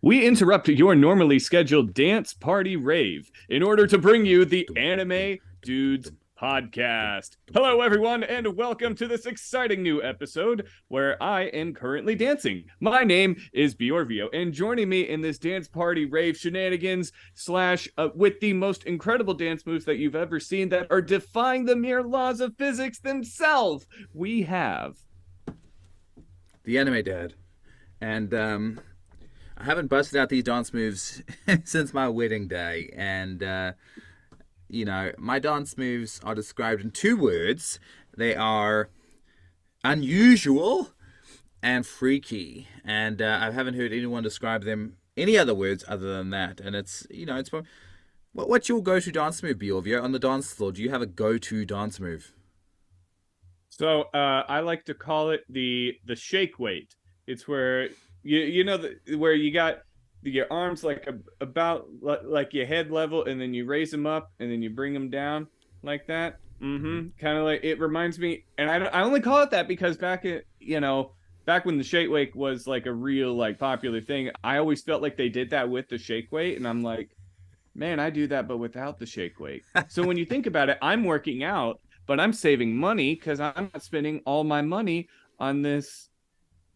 We interrupt your normally scheduled dance party rave in order to bring you the Dum, dum, Anime dum, Dudes dum, dum, dum, podcast. dum, Hello, dum, everyone, and welcome to this exciting new episode where I am currently dancing. My name is Bjorvio, and joining me in this dance party rave shenanigans slash with the most incredible dance moves that you've ever seen that are defying the mere laws of physics themselves, we have. The anime dad. And I haven't busted out these dance moves since my wedding day. And, my dance moves are described in two words. They are unusual and freaky. And I haven't heard anyone describe them any other words other than that. And it's what's your go-to dance move, Bjorvio, on the dance floor? Do you have a go-to dance move? So I like to call it the shake weight. It's where where you got your arms like about like your head level, and then you raise them up, and then you bring them down like that. Mm-hmm. Kind of like it reminds me, and I only call it that because back when the shake weight was like a real like popular thing, I always felt like they did that with the shake weight, and I'm like, man, I do that, but without the shake weight. So when you think about it, I'm working out, but I'm saving money because I'm not spending all my money on this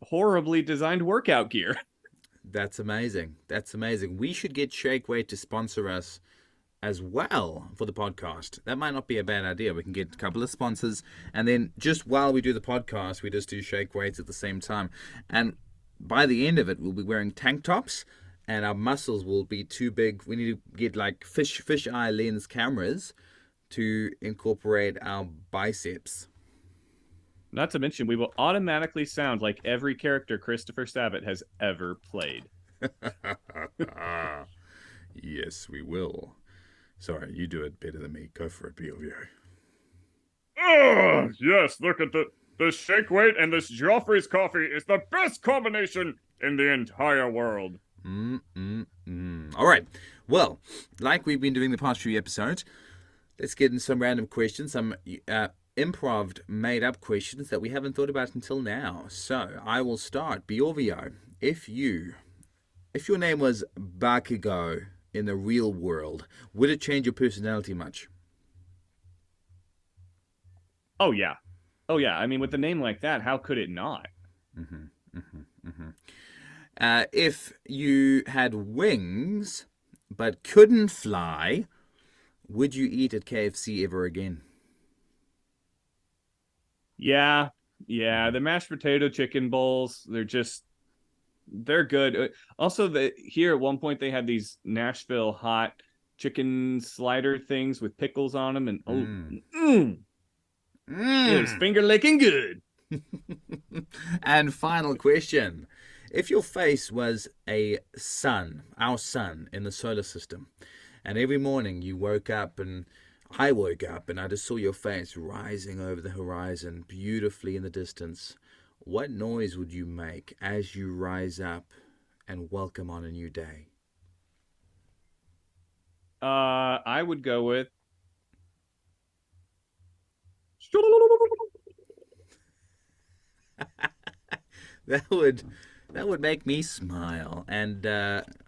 horribly designed workout gear. That's amazing. That's amazing. We should get Shakeway to sponsor us as well for the podcast. That might not be a bad idea. We can get a couple of sponsors, and then just while we do the podcast, we just do shake weights at the same time. And by the end of it, we'll be wearing tank tops, and our muscles will be too big. We need to get like fish eye lens cameras to incorporate our biceps. Not to mention, we will automatically sound like every character Christopher Sabat has ever played. Yes, we will. Sorry, you do it better than me. Go for it, Bjorvio. Oh, yes, look at the shake weight and this Joffrey's coffee is the best combination in the entire world. All right. Well, like we've been doing the past few episodes, let's get in some random questions, some improv made up questions that we haven't thought about until now. So I will start. Bjorvio, if your name was Bakugo in the real world, would it change your personality much? Oh yeah. Oh yeah. I mean, with a name like that, how could it not? If you had wings but couldn't fly, would you eat at KFC ever again? Yeah, yeah. The mashed potato chicken bowls, they're good. Also, here at one point they had these Nashville hot chicken slider things with pickles on them, and oh, Mm. mm, it was Mm. finger licking good. And final question. If your face was a sun, our sun in the solar system, and every morning you woke up and I woke up and I just saw your face rising over the horizon beautifully in the distance, what noise would you make as you rise up and welcome on a new day? I would go with That would that would make me smile, and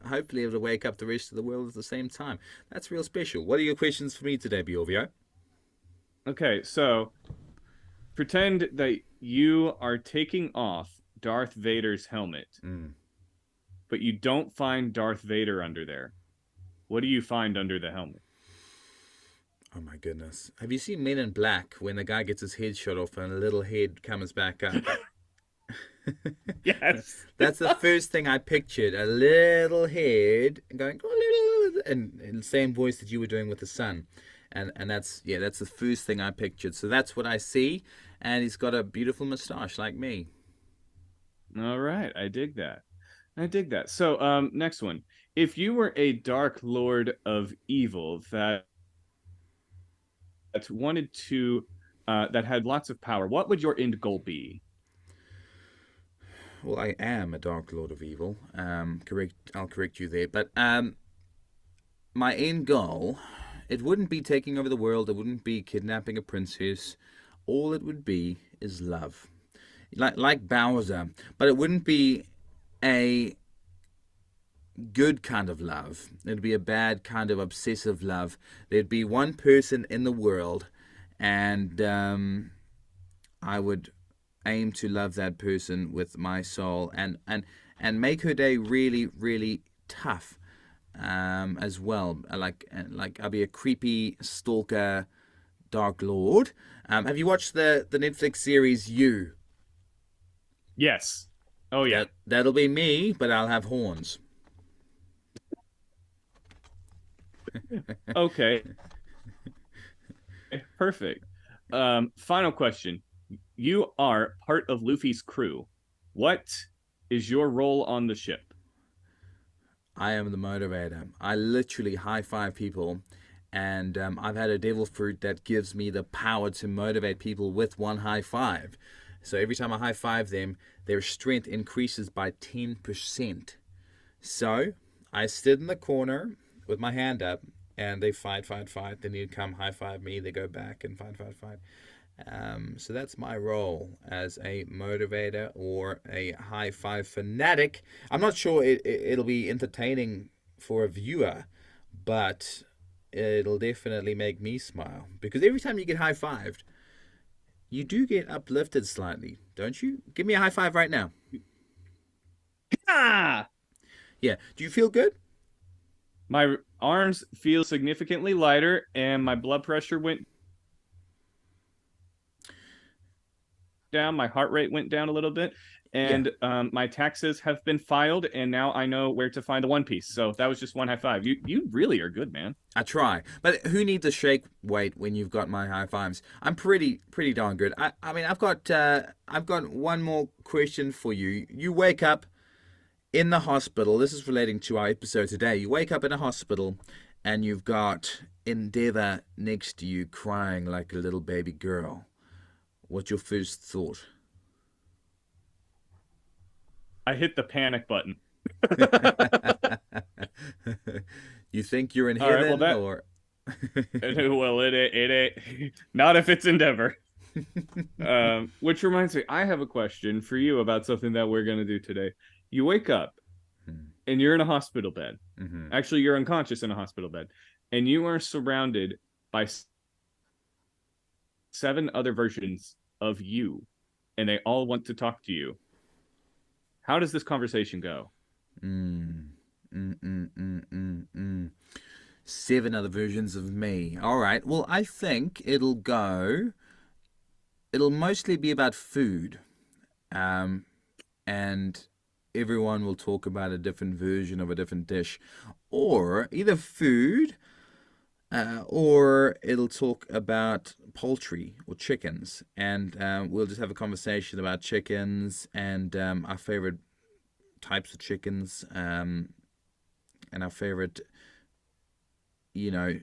hopefully it'll wake up the rest of the world at the same time. That's real special. What are your questions for me today, Biorvio? okay. So pretend that you are taking off Darth Vader's helmet, Mm. but you don't find Darth Vader under there. What do you find under the helmet? Oh my goodness. Have you seen Men in Black when the guy gets his head shot off and a little head comes back up? Yes. That's the first thing I pictured. A little head going, and in the same voice that you were doing with the sun. And that's the first thing I pictured. So that's what I see. And he's got a beautiful mustache like me. All right, I dig that. I dig that. So, next one. If you were a dark lord of evil that wanted to, that had lots of power, what would your end goal be? Well, I am a Dark Lord of Evil. Correct. I'll correct you there. But my end goal, it wouldn't be taking over the world. It wouldn't be kidnapping a princess. All it would be is love, like Bowser. But it wouldn't be a good kind of love. It'd be a bad kind of obsessive love. There'd be one person in the world, and I would aim to love that person with my soul, and make her day really, really tough, as well. Like I'll be a creepy stalker, Dark Lord. Have you watched the Netflix series You? Yes. Oh yeah. That'll be me, but I'll have horns. Okay. Perfect. Final question. You are part of Luffy's crew. What is your role on the ship? I am the motivator. I literally high five people, and I've had a devil fruit that gives me the power to motivate people with one high five. So every time I high five them, their strength increases by 10%. So I stood in the corner with my hand up, and they fight, fight, fight. Then you come high five me. They go back and fight, fight, fight. So that's my role as a motivator or a high five fanatic. I'm not sure it'll be entertaining for a viewer, but it'll definitely make me smile because every time you get high fived, you do get uplifted slightly, don't you? Give me a high five right now. Ah! Yeah. Do you feel good? My arms feel significantly lighter, and my blood pressure went down. My heart rate went down a little bit, Yeah. and my taxes have been filed, and now I know where to find the One Piece. So that was just one high five. You really are good, man. I try, but who needs a shake weight when you've got my high fives? I'm pretty darn good. I mean, I've got one more question for you. You wake up in the hospital. This is relating to our episode today. You wake up in a hospital, and you've got Endeavor next to you, crying like a little baby girl. What's your first thought? I hit the panic button. You think you're in All right, well heaven, that or? well it not if it's Endeavor. Which reminds me, I have a question for you about something that we're gonna do today. You wake up and you're in a hospital bed. Mm-hmm. Actually, you're unconscious in a hospital bed, and you are surrounded by seven other versions of you, and they all want to talk to you. How does this conversation go? Mm. Mm, mm, mm, mm, mm. Seven other versions of me. All right. Well, I think it'll go. It'll mostly be about food, um, and everyone will talk about a different version of a different dish, or either food, or it'll talk about poultry or chickens, and we'll just have a conversation about chickens and our favorite types of chickens, and our favorite, you know,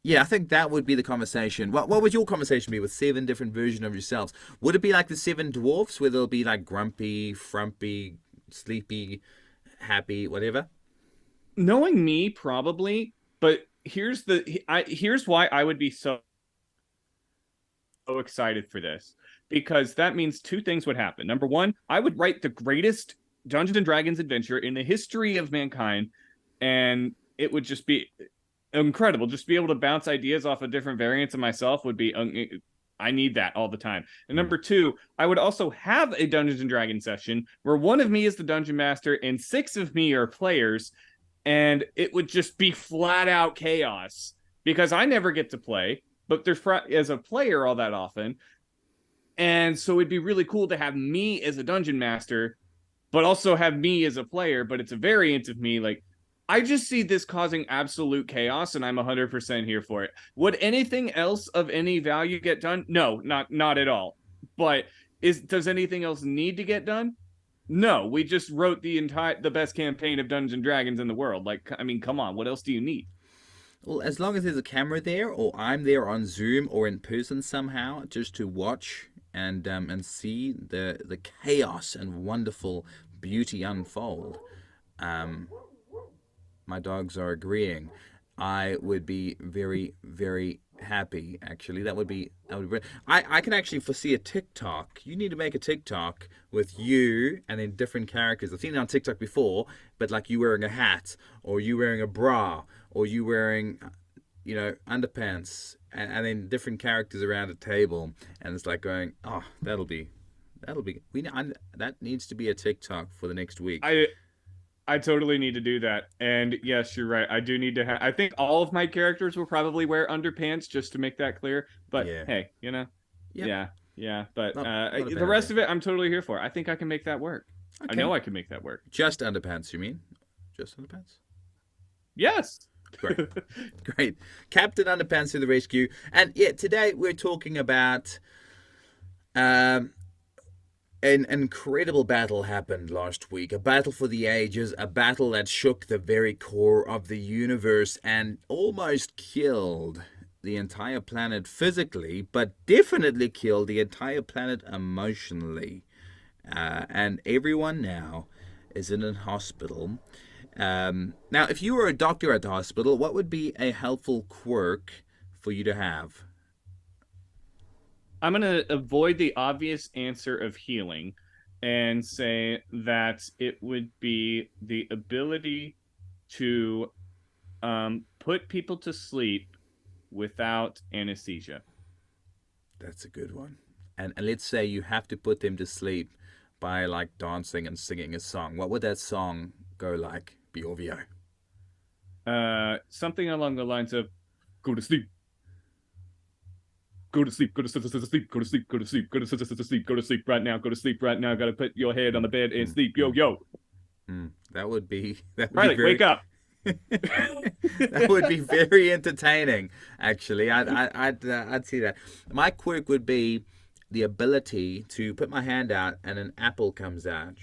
yeah, I think that would be the conversation. What would your conversation be with seven different versions of yourselves? Would it be like the seven dwarfs, where they'll be like grumpy, frumpy, sleepy, happy, whatever? Knowing me, probably, but here's why I would be so excited for this, because that means two things would happen. Number one, I would write the greatest Dungeons and Dragons adventure in the history of mankind, and it would just be incredible. Just be able to bounce ideas off of different variants of myself would be. I need that all the time. And Mm. number two, I would also have a Dungeons and Dragons session where one of me is the dungeon master and six of me are players, and it would just be flat out chaos because I never get to play, but there's as a player all that often, and so it'd be really cool to have me as a dungeon master, but also have me as a player, but it's a variant of me. Like, I just see this causing absolute chaos, and I'm 100% here for it. Would anything else of any value get done? No, not at all. But does anything else need to get done? No, we just wrote the best campaign of Dungeons and Dragons in the world. Like, I mean, come on, what else do you need? Well, as long as there's a camera there, or I'm there on Zoom or in person somehow, just to watch and see the chaos and wonderful beauty unfold. Um, my dogs are agreeing. I would be very, very happy. Actually, that would be. I can actually foresee a TikTok. You need to make a TikTok with you and then different characters. I've seen it on TikTok before, but like you wearing a hat, or you wearing a bra, or you wearing, underpants, and then different characters around a table, and it's like going, oh, that'll be that needs to be a TikTok for the next week. I I totally need to do that. And yes, you're right. I do need to have. I think all of my characters will probably wear underpants just to make that clear. But Yeah. hey, Yep. yeah, yeah. But Not a the bad rest idea. of it, I'm totally here for. I think I can make that work. I Okay. know I can make that work. Just underpants, you mean? Just underpants? Yes. Great. Great. Captain Underpants to the rescue. And yeah, today we're talking about um, an incredible battle happened last week. A battle for the ages, a battle that shook the very core of the universe and almost killed the entire planet physically, but definitely killed the entire planet emotionally. And everyone now is in a hospital. Now, if you were a doctor at the hospital, what would be a helpful quirk for you to have? I'm gonna avoid the obvious answer of healing and say that it would be the ability to put people to sleep without anesthesia. That's a good one. And let's say you have to put them to sleep by like dancing and singing a song. What would that song go like, Bjorvio? Something along the lines of "Go to sleep, go to sleep, go to sleep, go to sleep, go to sleep, go to sleep, go to sleep right now, go to sleep right now. Got to put your head on the Mm, bed and mm, sleep, yo mm, yo. that would be Riley, wake very up." that would be very entertaining. Actually, I'd see that. My quirk would be the ability to put my hand out and an apple comes out,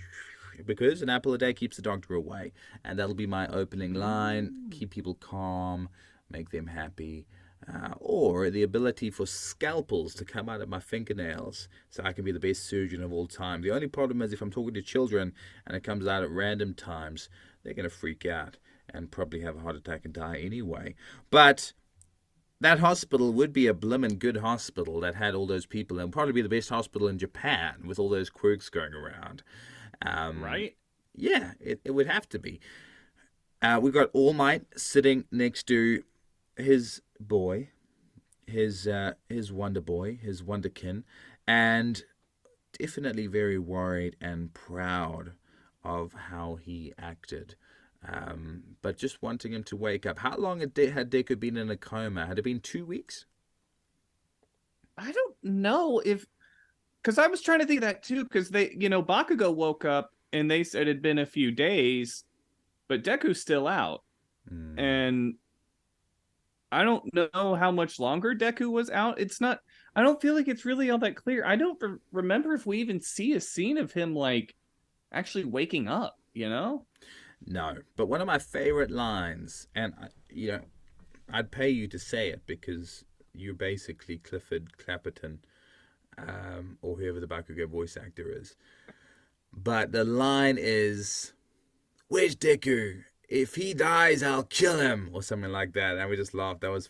because an apple a day keeps the doctor away, and that'll be my opening line. Keep people calm, make them happy. Or the ability for scalpels to come out of my fingernails so I can be the best surgeon of all time. The only problem is if I'm talking to children and it comes out at random times, they're going to freak out and probably have a heart attack and die anyway. But that hospital would be a blimmin' good hospital that had all those people, and probably be the best hospital in Japan with all those quirks going around. Um, Right? yeah, it would have to be. We've got All Might sitting next to his boy, his Wonder Boy, his Wonderkin, and definitely very worried and proud of how he acted. But just wanting him to wake up. How long had Deku been in a coma? Had it been 2 weeks? I don't know if because I was trying to think of that too because Bakugo woke up and they said it'd been a few days, but Deku's still out, Mm, and I don't know how much longer Deku was out. It's not. I don't feel like it's really all that clear. I don't remember if we even see a scene of him like actually waking up. no, but one of my favorite lines, and I'd pay you to say it because you're basically Clifford Clapperton, or whoever the Bakugo voice actor is. But the line is, "Where's Deku? If he dies, I'll kill him," or something like that. And we just laughed. That was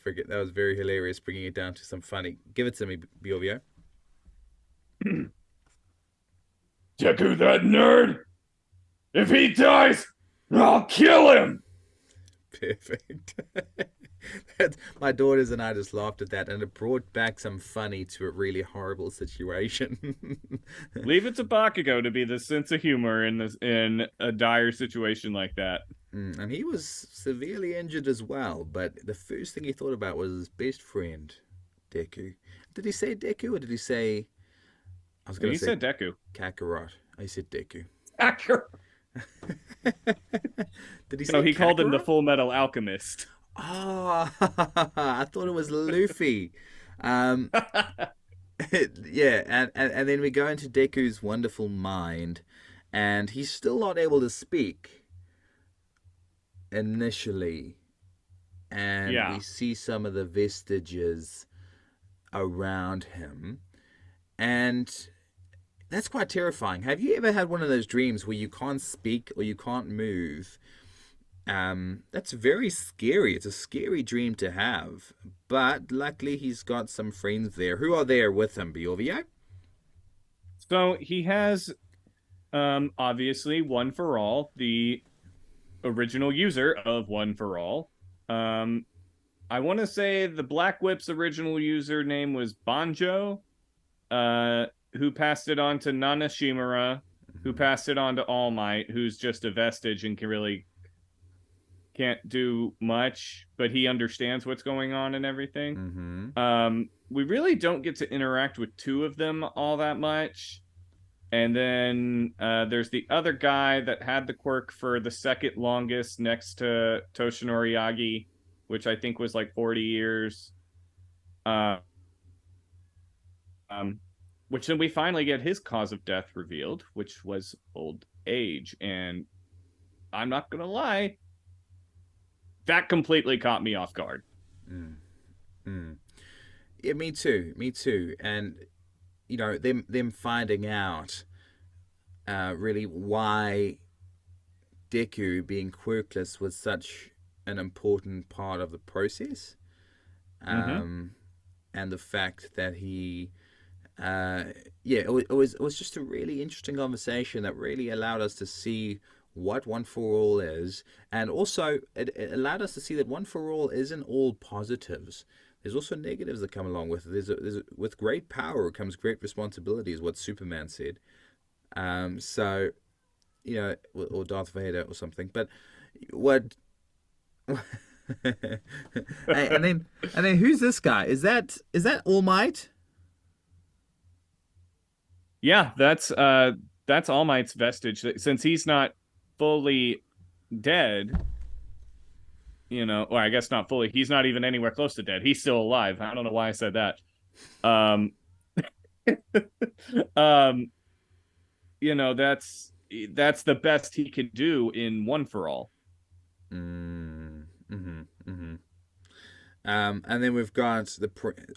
very hilarious, bringing it down to some funny. Give it to me, Bjorvio. Deku, that nerd. If he dies, I'll kill him. Perfect. My daughters and I just laughed at that, and it brought back some funny to a really horrible situation. Leave it to Bakugo to be the sense of humor in a dire situation like that. And he was severely injured as well, but the first thing he thought about was his best friend, Deku. Did he say Deku or did he say. I was going He to say said Deku. Kakarot. I said Deku. Accurate. Did he No, say he called him the Kakarot? Full Metal Alchemist. Ah, I thought it was Luffy. Um, yeah, and then we go into Deku's wonderful mind, and he's still not able to speak initially. And we Yeah, see some of the vestiges around him. And that's quite terrifying. Have you ever had one of those dreams where you can't speak or you can't move, That's very scary. It's a scary dream to have. But luckily, he's got some friends there. Who are there with him, Bjorvio? So he has obviously One for All, the original user of One for All. Um I want to say the Black Whip's original username was Banjo, uh, who passed it on to Nana Shimura, who passed it on to All Might, who's just a vestige and can really can't do much, but he understands what's going on and everything. Mm-hmm. We really don't get to interact with two of them all that much. And then there's the other guy that had the quirk for the second longest next to Toshinori Yagi, which I think was like 40 years. Uh, um, which then we finally get his cause of death revealed, which was old age. And I'm not going to lie, that completely caught me off guard. Mm. Mm. Yeah, me too. Me too. And them finding out really why Deku being quirkless was such an important part of the process, Mm-hmm. um, and the fact that he, uh, yeah, it was just a really interesting conversation that really allowed us to see what One for All is, and also it allowed us to see that One for All isn't all positives. There's also negatives that come along with it. With great power comes great responsibility, is what Superman said. So or Darth Vader or something. But what? and then who's this guy? Is that All Might? Yeah, that's All Might's vestige. Since he's not fully dead, or I guess not fully. He's not even anywhere close to dead. He's still alive. I don't know why I said that. Um, um, that's the best he can do in One for All. Mm, mm-hmm, mm-hmm. And then we've got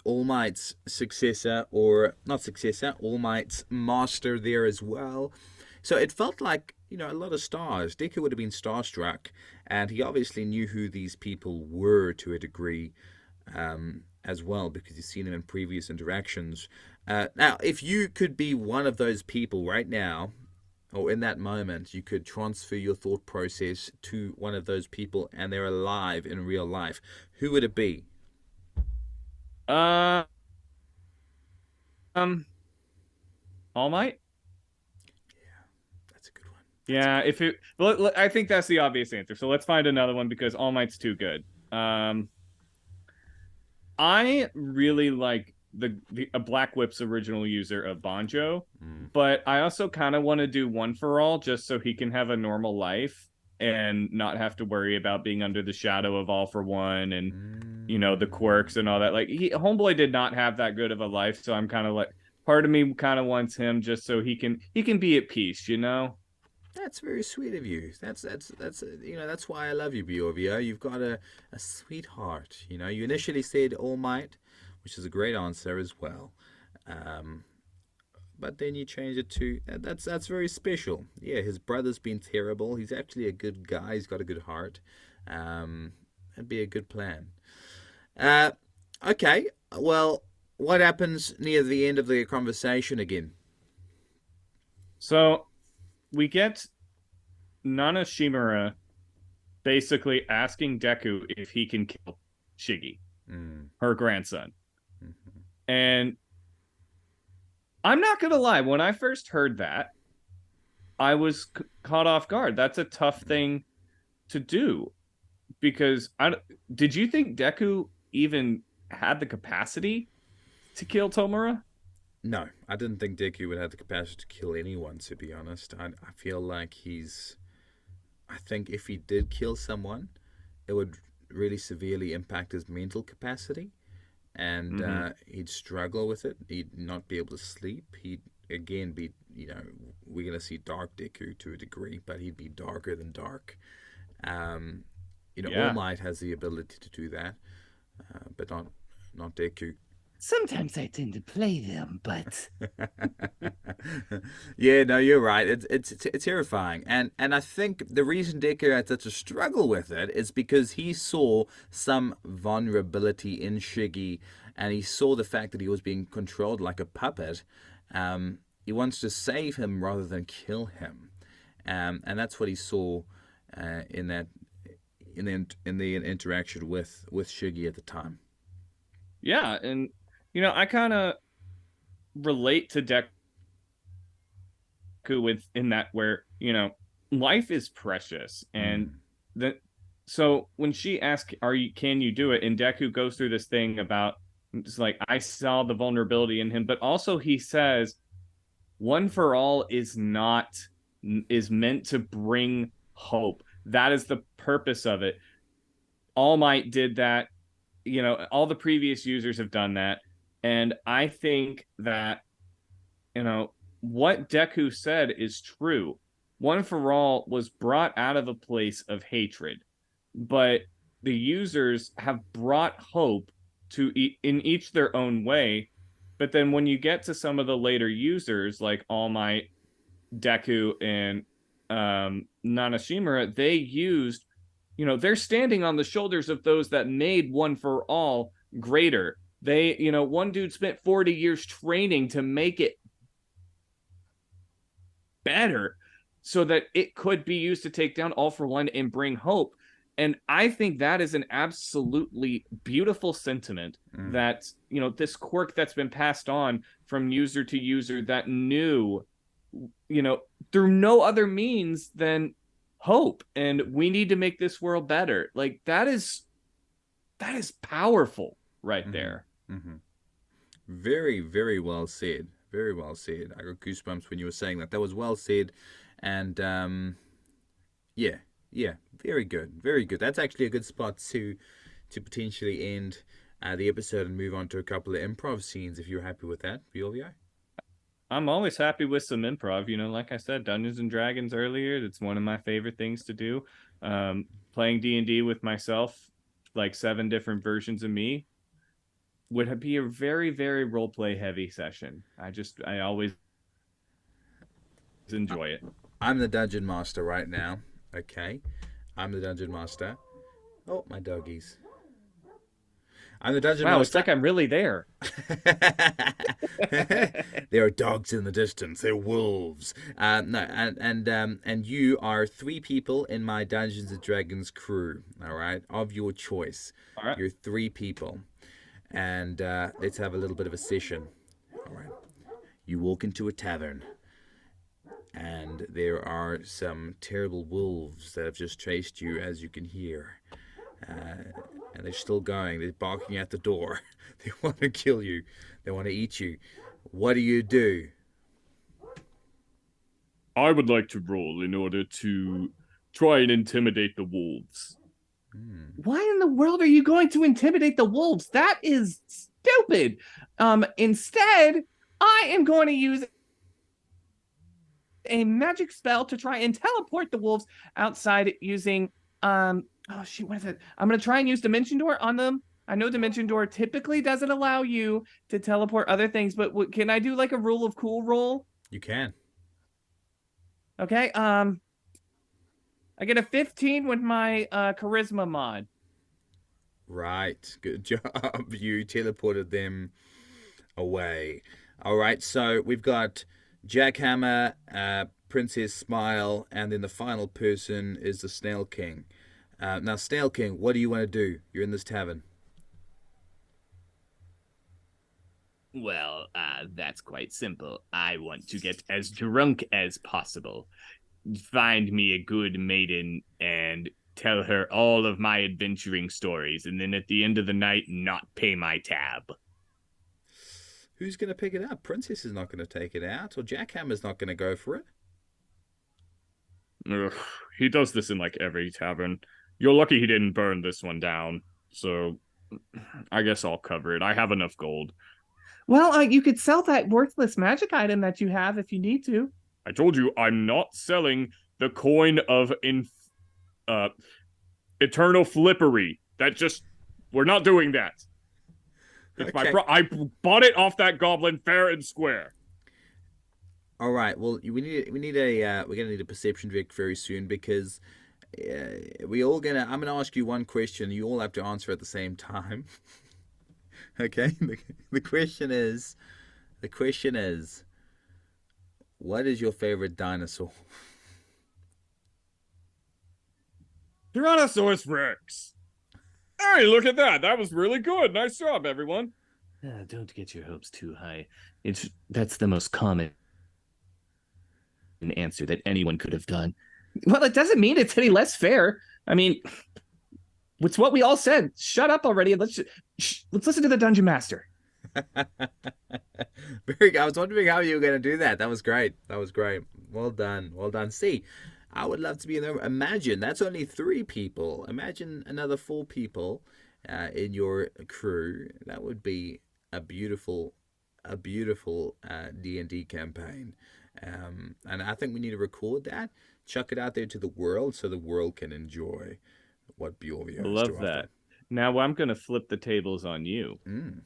All Might's successor, or not successor, All Might's master there as well. So it felt like, a lot of stars. Deku would have been starstruck, and he obviously knew who these people were to a degree as well, because he's seen them in previous interactions. Now, if you could be one of those people right now, or in that moment, you could transfer your thought process to one of those people and they're alive in real life, who would it be? Uh, um, All Might. That's a good one. That's a Yeah, good if it, well, I think that's the obvious answer. So let's find another one because All Might's too good. I really like the a Black Whip's original user of Banjo, one. but I also kind of want to do One for All just so he can have a normal life and not have to worry about being under the shadow of All for One and the quirks and all that. Like Homeboy did not have that good of a life, so I'm kind of like part of me kind of wants him just so he can be at peace. That's very sweet of you. That's why I love you, Bjorvio. You've got a sweetheart. You initially said All Might, which is a great answer as well. Um, but then you change it to that's very special. Yeah, his brother's been terrible. He's actually a good guy. He's got a good heart. That'd be a good plan. Uh, okay. Well, what happens near the end of the conversation again? So we get Nana Shimura basically asking Deku if he can kill Shiggy, Mm, her grandson. mhm, And I'm not going to lie, when I first heard that, I was caught off guard. That's a tough mm. thing to do because did you think Deku even had the capacity to kill Tomura? No, I didn't think Deku would have the capacity to kill anyone. To be honest, I feel like he's. I think if he did kill someone, it would really severely impact his mental capacity, and Mm-hmm. he'd struggle with it. He'd not be able to sleep. He'd again be, we're gonna see dark Deku to a degree, but he'd be darker than dark. Um, All Yeah. Might has the ability to do that, but not Deku. Sometimes I tend to play them, but Yeah, no, you're right. It's terrifying, and I think the reason Deku had such a struggle with it is because he saw some vulnerability in Shiggy, and he saw the fact that he was being controlled like a puppet. He wants to save him rather than kill him, and that's what he saw in that in the interaction with Shiggy at the time. yeah, and I kind of relate to Deku with in that where life is precious, and Mm, the so when she asks, "Are you? Can you do it?" and Deku goes through this thing about it's like I saw the vulnerability in him, but also he says, "One for all is meant to bring hope. That is the purpose of it. All Might did that. All the previous users have done that, and I think that you know, what Deku said is true. One for All was brought out of a place of hatred, but the users have brought hope in each their own way. But then when you get to some of the later users, like All Might, Deku, and Nanashimura, they're standing on the shoulders of those that made One for All greater. One dude spent 40 years training to make it better so that it could be used to take down All for One and bring hope. And I think that is an absolutely beautiful sentiment mm, that, this quirk that's been passed on from user to user that knew, you know, through no other means than hope. And we need to make this world better. Like that is powerful right mm-hmm, there. mm-hmm. Very, very well said. Very well said. I got goosebumps when you were saying that. That was well said, and yeah, yeah, very good, very good. That's actually a good spot to potentially end the episode and move on to a couple of improv scenes if you're happy with that, Bjorvio. I'm always happy with some improv. Like I said, Dungeons and Dragons earlier. It's one of my favorite things to do. Playing D&D with myself, like 7 different versions of me, would be a very, very role play heavy session. I always enjoy it. I'm the dungeon master right now. Okay, I'm the dungeon master. Oh, my doggies. I'm the dungeon Wow, it's master. like I'm really there. There are dogs in the distance. They're wolves. No, and you are 3 people in my Dungeons and Dragons crew. All right, of your choice. All right. You're 3 people, and let's have a little bit of a session. All right. You walk into a tavern, and there are some terrible wolves that have just chased you, as you can hear. And they're still going. They're barking at the door. They want to kill you. They want to eat you. What do you do? I would like to roll in order to try and intimidate the wolves. Hmm. Why in the world are you going to intimidate the wolves? That is stupid. Instead, I am going to use a magic spell to try and teleport the wolves outside using oh shoot, what is it? I'm gonna try and use Dimension Door on them. I know Dimension Door typically doesn't allow you to teleport other things, but can I do like a rule of cool roll? You can. Okay. I get a 15 with my charisma mod. Right. Good job. You teleported them away. All right. So we've got Jackhammer, Princess Smile, and then the final person is the Snail King. Now, Snail King, what do you want to do? You're in this tavern. Well, that's quite simple. I want to get as drunk as possible. Find me a good maiden and tell her all of my adventuring stories, and then at the end of the night, not pay my tab. Who's going to pick it up? Princess is not going to take it out, or Jackhammer's not going to go for it. Ugh, he does this in like every tavern. You're lucky he didn't burn this one down. So I guess I'll cover it. I have enough gold. Well, you could sell that worthless magic item that you have if you need to. I told you I'm not selling the coin of uh eternal flippery. That just we're not doing that. It's my Okay. I bought it off that goblin fair and square. All right. Well, we need a we're gonna need a perception check very soon because we all gonna. I'm gonna ask you one question. You all have to answer at the same time. Okay. The question is the question is what is your favorite dinosaur? Tyrannosaurus Rex. Hey, look at that. That was really good. Nice job, everyone. Don't get your hopes too high. That's the most common answer that anyone could have done. Well, it doesn't mean it's any less fair. I mean, it's what we all said. Shut up already. Let's listen to the dungeon master. I was wondering how you were going to do that. That was great. That was great. Well done. Well done. See, I would love to be in there. Imagine that's only 3 people. Imagine another 4 people in your crew. That would be a beautiful, D&D campaign. And I think we need to record that, chuck it out there to the world so the world can enjoy what Bjorvio has to Love offer. that. Now I'm going to flip the tables on you. Mm.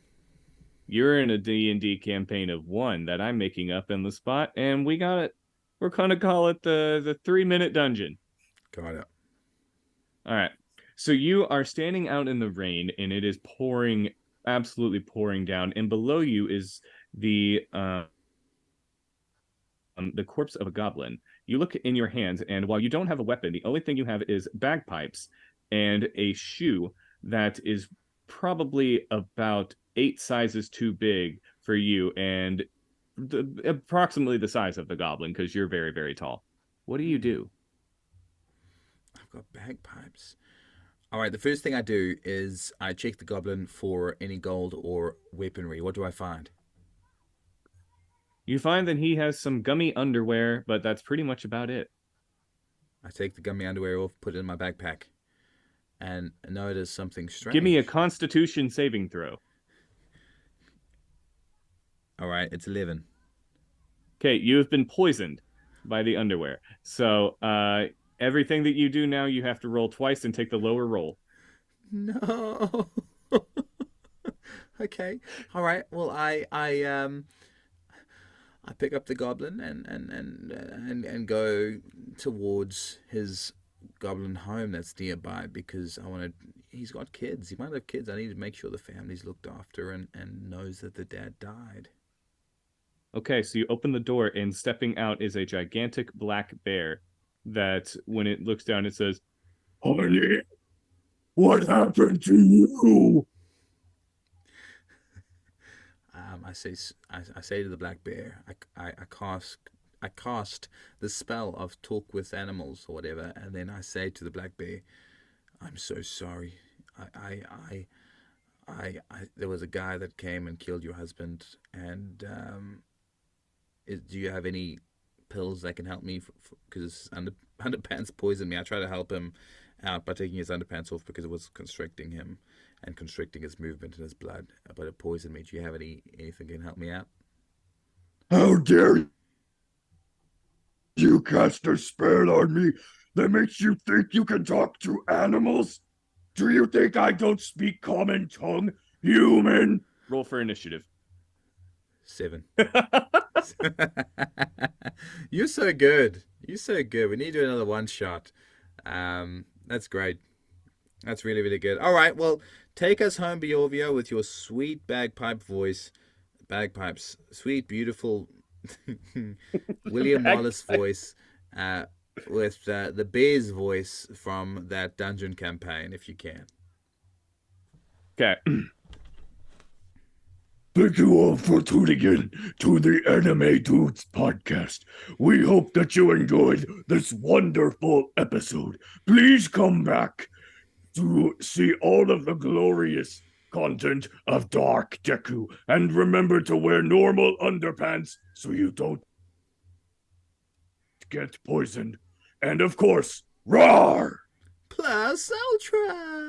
You're in a D&D campaign of 1 that I'm making up in the spot, and we got it. We're going to call it the 3-minute dungeon. Got it. All right. So you are standing out in the rain, and it is pouring, absolutely pouring down, and below you is the corpse of a goblin. You look in your hands, and while you don't have a weapon, the only thing you have is bagpipes and a shoe that is probably about 8 sizes too big for you, and approximately the size of the goblin because you're very, very tall. What do you do? I've got bagpipes. All right, the first thing I do is I check the goblin for any gold or weaponry. What do I find? You find that he has some gummy underwear, but that's pretty much about it. I take the gummy underwear off, put it in my backpack, and notice something strange. Give me a Constitution saving throw. All right, it's 11. Okay, you have been poisoned by the underwear. So everything that you do now, you have to roll twice and take the lower roll. No. Okay. All right. Well, I pick up the goblin and go towards his goblin home that's nearby because I want to. He's got kids. He might have kids. I need to make sure the family's looked after and knows that the dad died. Okay, so you open the door, and stepping out is a gigantic black bear that, when it looks down, it says, "Honey, what happened to you?" I say to the black bear, I cast the spell of talk with animals or whatever, and then I say to the black bear, "I'm so sorry. There was a guy that came and killed your husband, and do you have any pills that can help me? Because underpants poisoned me. I try to help him out by taking his underpants off because it was constricting him and constricting his movement and his blood, but it poisoned me. Do you have anything that can help me out?" How dare you cast a spell on me that makes you think you can talk to animals? Do you think I don't speak common tongue, human? Roll for initiative. 7. You're so good. You're so good. We need to do another one shot. That's great. That's really, really good. All right. Well, take us home, Bjorvio, with your sweet bagpipe voice. Bagpipes. Sweet, beautiful William Wallace voice. With the bear's voice from that dungeon campaign, if you can. Okay. Thank you all for tuning in to the Anime Dudes podcast. We hope that you enjoyed this wonderful episode. Please come back to see all of the glorious content of Dark Deku. And remember to wear normal underpants so you don't get poisoned. And of course, roar! Plus Ultra!